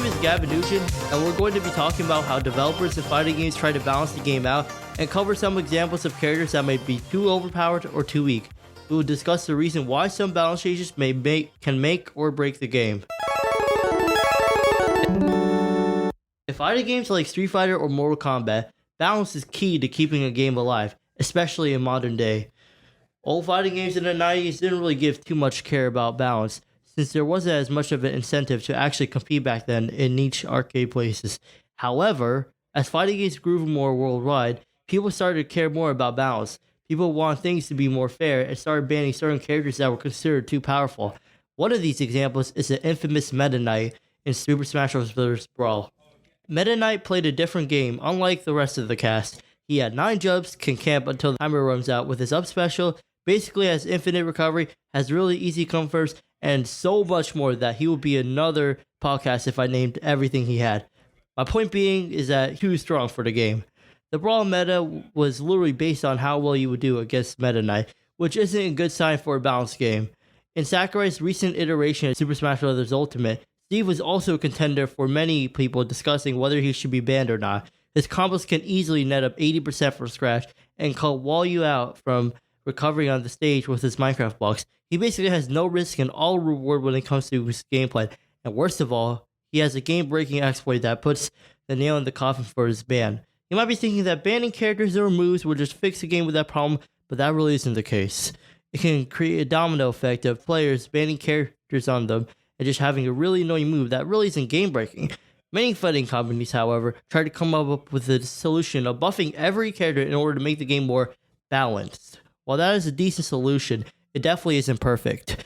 name is Gavin, and we're going to be talking about how developers of fighting games try to balance the game out and cover some examples of characters that may be too overpowered or too weak. We will discuss the reason why some balance changes can make or break the game. In fighting games like Street Fighter or Mortal Kombat, balance is key to keeping a game alive, especially in modern day. Old fighting games in the 90s didn't really give too much care about balance, since there wasn't as much of an incentive to actually compete back then in niche arcade places. However, as fighting games grew more worldwide, people started to care more about balance. People want things to be more fair and started banning certain characters that were considered too powerful. One of these examples is the infamous Metaknight in Super Smash Bros. Brawl. Metaknight played a different game, unlike the rest of the cast. He had 9 jumps, can camp until the timer runs out with his up special, basically has infinite recovery, has really easy comforts, and so much more that he would be another podcast if I named everything he had. My point being is that he was strong for the game. The Brawl meta was literally based on how well you would do against Metaknight, which isn't a good sign for a balanced game. In Sakurai's recent iteration of Super Smash Bros. Ultimate, Steve was also a contender for many people discussing whether he should be banned or not. His combos can easily net up 80% from scratch and can wall you out from recovering on the stage with his Minecraft blocks. He basically has no risk and all reward when it comes to his gameplay. And worst of all, he has a game-breaking exploit that puts the nail in the coffin for his ban. You might be thinking that banning characters or moves will just fix the game with that problem, but that really isn't the case. It can create a domino effect of players banning characters on them and just having a really annoying move that really isn't game-breaking. Many fighting companies, however, try to come up with a solution of buffing every character in order to make the game more balanced. While that is a decent solution, it definitely isn't perfect.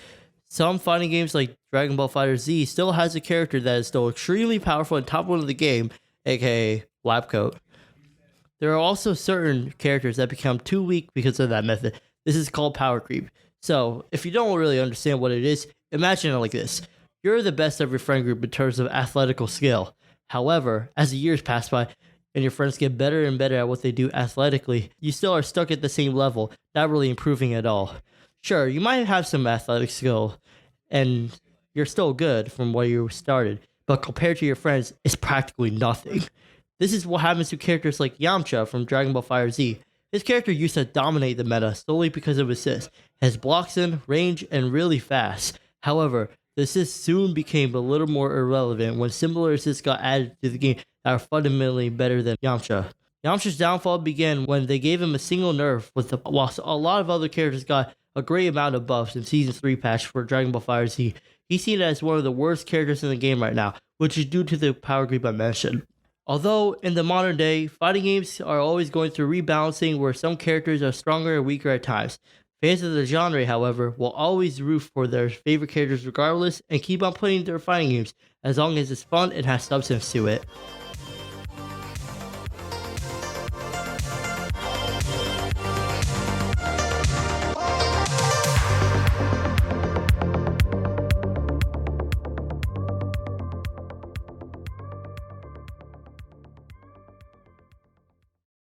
Some fighting games like Dragon Ball FighterZ still has a character that is still extremely powerful and top 1 of the game, aka Labcoat. There are also certain characters that become too weak because of that method. This is called power creep. So, if you don't really understand what it is, imagine it like this. You're the best of your friend group in terms of athletical skill. However, as the years pass by and your friends get better and better at what they do athletically, you still are stuck at the same level, not really improving at all. Sure, you might have some athletic skill, and you're still good from where you started, but compared to your friends, it's practically nothing. This is what happens to characters like Yamcha from Dragon Ball FighterZ. His character used to dominate the meta solely because of assists, has blocks in, range, and really fast. However, the assists soon became a little more irrelevant when similar assists got added to the game that are fundamentally better than Yamcha. Yamcha's downfall began when they gave him a single nerf, whilst a lot of other characters got a great amount of buffs in Season 3 patch for Dragon Ball FighterZ. He's seen as one of the worst characters in the game right now, which is due to the power creep I mentioned. Although, in the modern day, fighting games are always going through rebalancing where some characters are stronger and weaker at times. Fans of the genre, however, will always root for their favorite characters regardless and keep on playing their fighting games as long as it's fun and has substance to it.